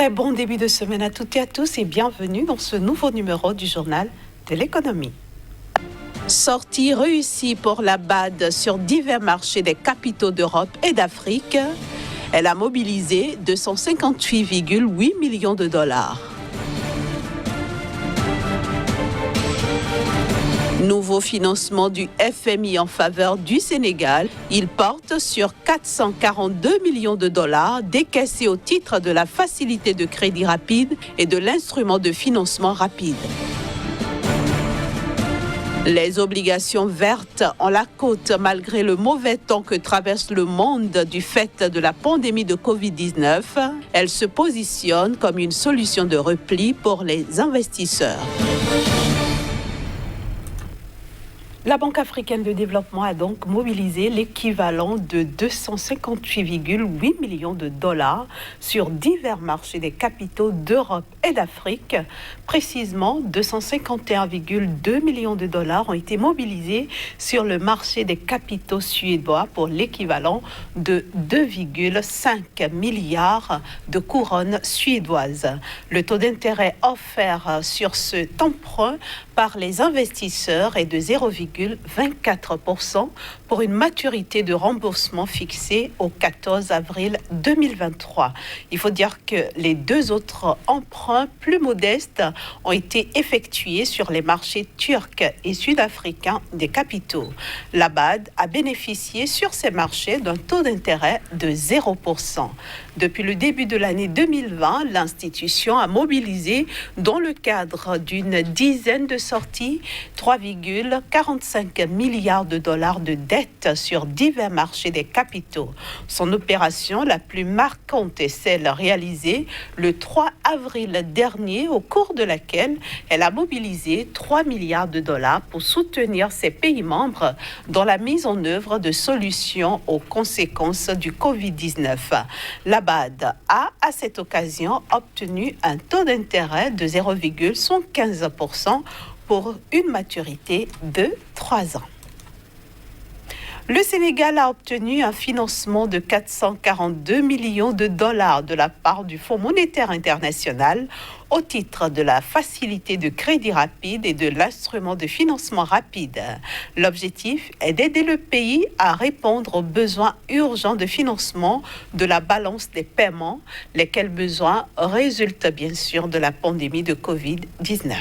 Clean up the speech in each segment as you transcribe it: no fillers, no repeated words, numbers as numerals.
Très bon début de semaine à toutes et à tous et bienvenue dans ce nouveau numéro du journal de l'économie. Sortie réussie pour la BAD sur divers marchés des capitaux d'Europe et d'Afrique. Elle a mobilisé 258,8 millions de dollars. Nouveau financement du FMI en faveur du Sénégal. Il porte sur 442 millions de dollars décaissés au titre de la facilité de crédit rapide et de l'instrument de financement rapide. Les obligations vertes ont la cote malgré le mauvais temps que traverse le monde du fait de la pandémie de Covid-19. Elles se positionnent comme une solution de repli pour les investisseurs. La Banque africaine de développement a donc mobilisé l'équivalent de 258,8 millions de dollars sur divers marchés des capitaux d'Europe et d'Afrique. Précisément, 251,2 millions de dollars ont été mobilisés sur le marché des capitaux suédois pour l'équivalent de 2,5 milliards de couronnes suédoises. Le taux d'intérêt offert sur cet emprunt par les investisseurs est de 0,24% pour une maturité de remboursement fixée au 14 avril 2023. Il faut dire que les deux autres emprunts plus modestes ont été effectués sur les marchés turcs et sud-africains des capitaux. La BAD a bénéficié sur ces marchés d'un taux d'intérêt de 0%. Depuis le début de l'année 2020, l'institution a mobilisé, dans le cadre d'une dizaine de sorties, 3,45 milliards de dollars de dettes sur divers marchés des capitaux. Son opération la plus marquante est celle réalisée le 3 avril dernier, au cours de laquelle elle a mobilisé 3 milliards de dollars pour soutenir ses pays membres dans la mise en œuvre de solutions aux conséquences du Covid-19. La BAD a, à cette occasion, obtenu un taux d'intérêt de 0,75% pour une maturité de 3 ans. Le Sénégal a obtenu un financement de 442 millions de dollars de la part du Fonds monétaire international au titre de la facilité de crédit rapide et de l'instrument de financement rapide. L'objectif est d'aider le pays à répondre aux besoins urgents de financement de la balance des paiements, lesquels besoins résultent bien sûr de la pandémie de Covid-19.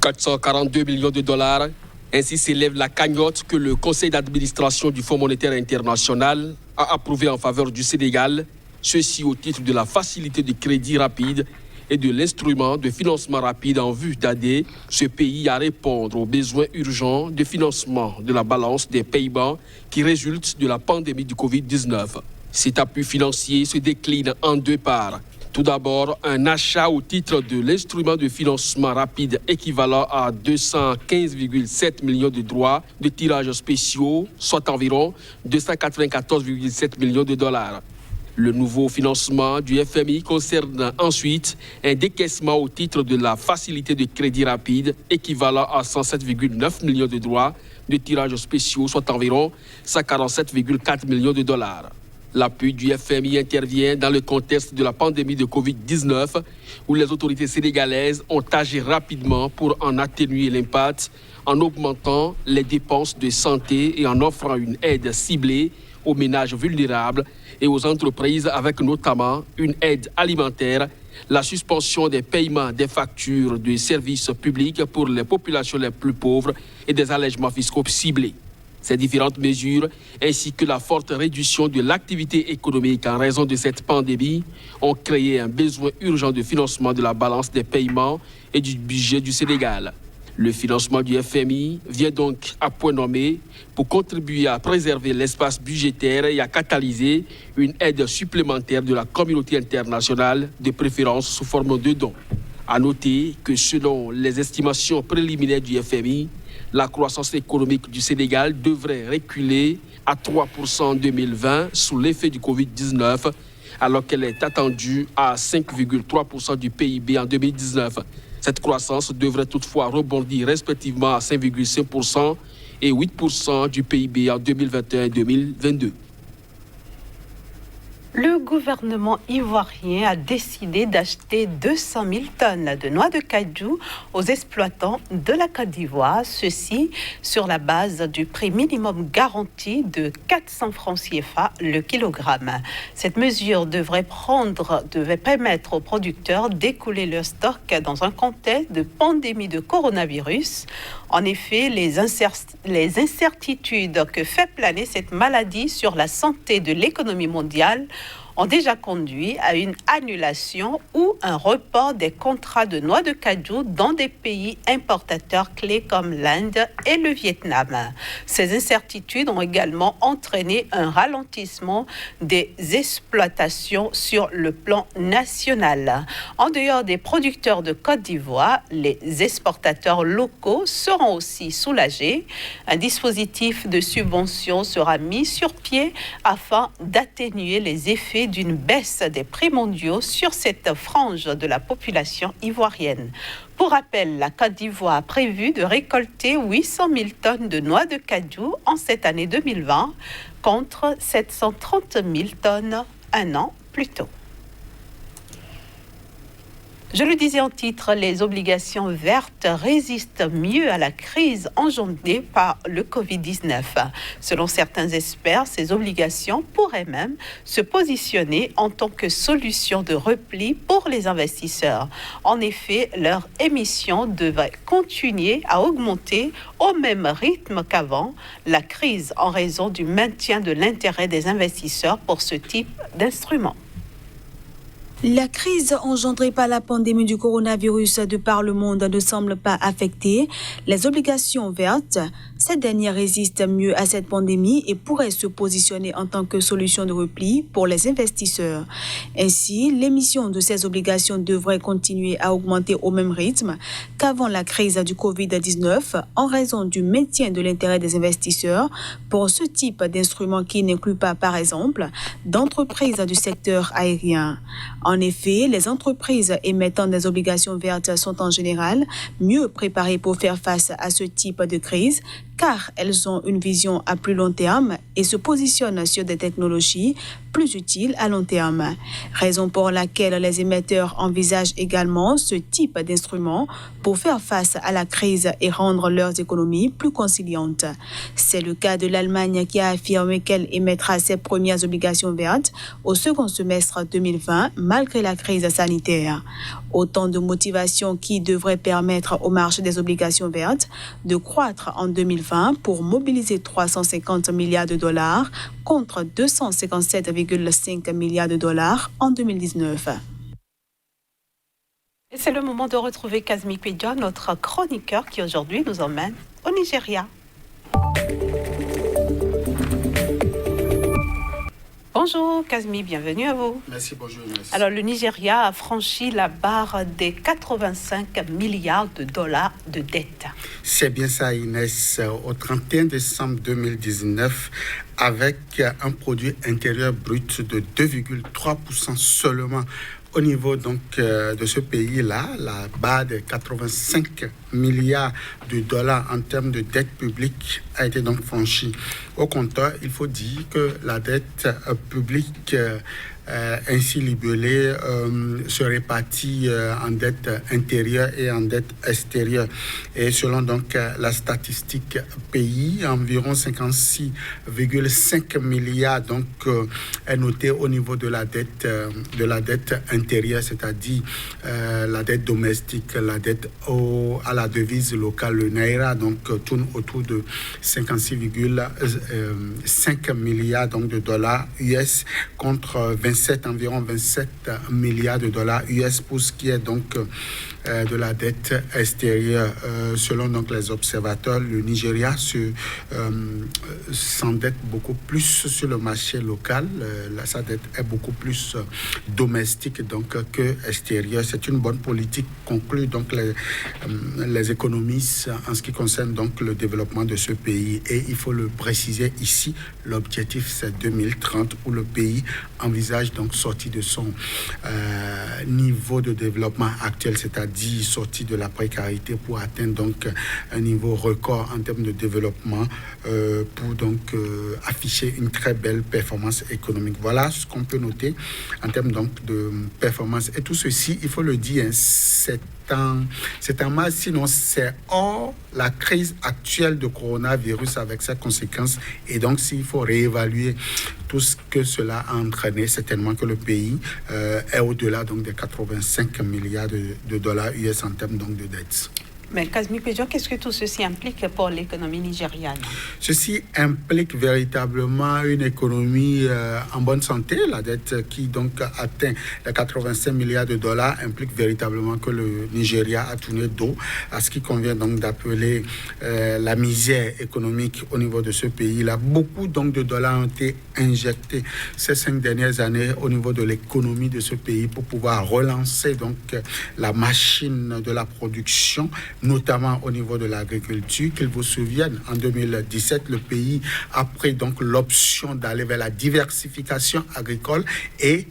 442 millions de dollars. Ainsi s'élève la cagnotte que le conseil d'administration du Fonds monétaire international a approuvé en faveur du Sénégal, ceci au titre de la facilité de crédit rapide et de l'instrument de financement rapide en vue d'aider ce pays à répondre aux besoins urgents de financement de la balance des paiements qui résultent de la pandémie du Covid-19. Cet appui financier se décline en deux parts. Tout d'abord, un achat au titre de l'instrument de financement rapide équivalent à 215,7 millions de droits de tirages spéciaux, soit environ 294,7 millions de dollars. Le nouveau financement du FMI concerne ensuite un décaissement au titre de la facilité de crédit rapide équivalent à 107,9 millions de droits de tirages spéciaux, soit environ 147,4 millions de dollars. L'appui du FMI intervient dans le contexte de la pandémie de Covid-19 où les autorités sénégalaises ont agi rapidement pour en atténuer l'impact en augmentant les dépenses de santé et en offrant une aide ciblée aux ménages vulnérables et aux entreprises avec notamment une aide alimentaire, la suspension des paiements des factures de services publics pour les populations les plus pauvres et des allègements fiscaux ciblés. Ces différentes mesures, ainsi que la forte réduction de l'activité économique en raison de cette pandémie, ont créé un besoin urgent de financement de la balance des paiements et du budget du Sénégal. Le financement du FMI vient donc à point nommé pour contribuer à préserver l'espace budgétaire et à catalyser une aide supplémentaire de la communauté internationale, de préférence sous forme de dons. À noter que selon les estimations préliminaires du FMI, la croissance économique du Sénégal devrait reculer à 3% en 2020 sous l'effet du Covid-19, alors qu'elle est attendue à 5,3% du PIB en 2019. Cette croissance devrait toutefois rebondir respectivement à 5,5% et 8% du PIB en 2021 et 2022. Le gouvernement ivoirien a décidé d'acheter 200 000 tonnes de noix de cajou aux exploitants de la Côte d'Ivoire, ceci sur la base du prix minimum garanti de 400 francs CFA le kilogramme. Cette mesure devrait permettre aux producteurs d'écouler leur stock dans un contexte de pandémie de coronavirus. En effet, les incertitudes que fait planer cette maladie sur la santé de l'économie mondiale ont déjà conduit à une annulation ou un report des contrats de noix de cajou dans des pays importateurs clés comme l'Inde et le Vietnam. Ces incertitudes ont également entraîné un ralentissement des exploitations sur le plan national. En dehors des producteurs de Côte d'Ivoire, les exportateurs locaux seront aussi soulagés. Un dispositif de subvention sera mis sur pied afin d'atténuer les effets d'une baisse des prix mondiaux sur cette frange de la population ivoirienne. Pour rappel, la Côte d'Ivoire a prévu de récolter 800 000 tonnes de noix de cajou en cette année 2020 contre 730 000 tonnes un an plus tôt. Je le disais en titre, les obligations vertes résistent mieux à la crise engendrée par le Covid-19. Selon certains experts, ces obligations pourraient même se positionner en tant que solution de repli pour les investisseurs. En effet, leur émission devrait continuer à augmenter au même rythme qu'avant la crise en raison du maintien de l'intérêt des investisseurs pour ce type d'instrument. La crise engendrée par la pandémie du coronavirus de par le monde ne semble pas affecter les obligations vertes. Cette dernière résiste mieux à cette pandémie et pourrait se positionner en tant que solution de repli pour les investisseurs. Ainsi, l'émission de ces obligations devrait continuer à augmenter au même rythme qu'avant la crise du Covid-19 en raison du maintien de l'intérêt des investisseurs pour ce type d'instrument qui n'inclut pas, par exemple, d'entreprises du secteur aérien. En effet, les entreprises émettant des obligations vertes sont en général mieux préparées pour faire face à ce type de crise car elles ont une vision à plus long terme et se positionnent sur des technologies plus utiles à long terme. Raison pour laquelle les émetteurs envisagent également ce type d'instrument pour faire face à la crise et rendre leurs économies plus conciliantes. C'est le cas de l'Allemagne qui a affirmé qu'elle émettra ses premières obligations vertes au second semestre 2020 malgré la crise sanitaire. Autant de motivations qui devraient permettre au marché des obligations vertes de croître en 2020 pour mobiliser 350 milliards de dollars contre 257,5 milliards de dollars en 2019. Et c'est le moment de retrouver Kazmi Pedja, notre chroniqueur qui aujourd'hui nous emmène au Nigeria. Bonjour Kazmi, bienvenue à vous. Merci, bonjour. Merci. Alors le Nigeria a franchi la barre des 85 milliards de dollars de dette. C'est bien ça Inès, au 31 décembre 2019, avec un produit intérieur brut de 2,3% seulement. Au niveau donc de ce pays-là, la barre de 85 milliards de dollars en termes de dette publique a été donc franchie. Au compteur, il faut dire que la dette publique ainsi libellée se répartit en dette intérieure et en dette extérieure. Et selon donc la statistique pays, environ 56,5 milliards donc est noté au niveau de la dette intérieure, c'est-à-dire la dette domestique, la dette à la devise locale, le naira, donc tourne autour de 56,5 milliards donc de dollars US contre environ 27 milliards de dollars US pour ce qui est donc de la dette extérieure. Selon donc les observateurs, le Nigeria s'endette beaucoup plus sur le marché local. Sa dette est beaucoup plus domestique donc que extérieure. C'est une bonne politique, conclut donc les économistes en ce qui concerne donc le développement de ce pays. Et il faut le préciser ici, l'objectif c'est 2030 où le pays envisage davantage donc sorti de son niveau de développement actuel, c'est-à-dire sorti de la précarité pour atteindre donc un niveau record en termes de développement pour donc afficher une très belle performance économique. Voilà ce qu'on peut noter en termes donc de performance. Et tout ceci, il faut le dire, c'est un mal, sinon c'est hors la crise actuelle de coronavirus avec ses conséquences. Et donc, s'il faut réévaluer tout ce que cela a entraîné, certainement que le pays est au-delà donc, des 85 milliards de dollars US en termes donc, de dettes. Mais Kazmi Pédio, qu'est-ce que tout ceci implique pour l'économie nigériane? Ceci implique véritablement une économie en bonne santé. La dette qui donc atteint les 85 milliards de dollars implique véritablement que le Nigeria a tourné dos à ce qui convient donc d'appeler la misère économique au niveau de ce pays. Là, beaucoup donc de dollars ont été injectés ces 5 dernières années au niveau de l'économie de ce pays pour pouvoir relancer donc la machine de la production, notamment au niveau de l'agriculture. Qu'ils vous souviennent, en 2017, le pays a pris donc l'option d'aller vers la diversification agricole et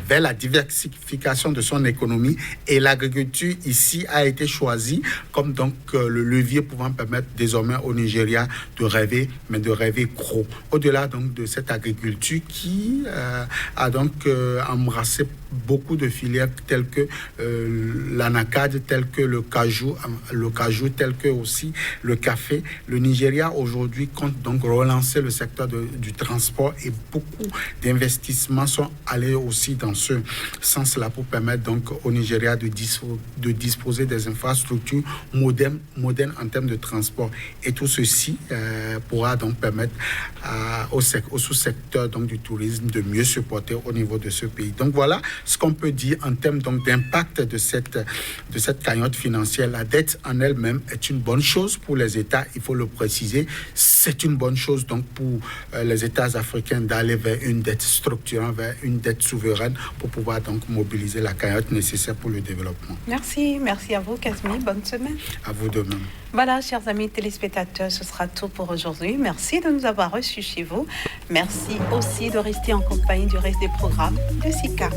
vers la diversification de son économie, et l'agriculture ici a été choisie comme donc le levier pouvant permettre désormais au Nigeria de rêver, mais de rêver gros. Au-delà donc de cette agriculture qui a donc embrassé beaucoup de filières telles que l'anacade, telles que le cajou, tel que aussi le café. Le Nigeria aujourd'hui compte donc relancer le secteur du transport, et beaucoup d'investissements sont allés aussi dans ce sens-là pour permettre donc au Nigeria de disposer des infrastructures modernes en termes de transport. Et tout ceci pourra donc permettre au sous-secteur donc du tourisme de mieux se porter au niveau de ce pays. Donc voilà ce qu'on peut dire en termes donc d'impact de cette cagnotte financière. La dette en elle-même est une bonne chose pour les États, il faut le préciser. C'est une bonne chose donc pour les États africains d'aller vers une dette structurante, vers une dette souveraine pour pouvoir donc mobiliser la cagnotte nécessaire pour le développement. Merci à vous Kazmi, bonne semaine. À vous de même. Voilà, chers amis téléspectateurs, ce sera tout pour aujourd'hui. Merci de nous avoir reçus chez vous. Merci aussi de rester en compagnie du reste des programmes de SICA.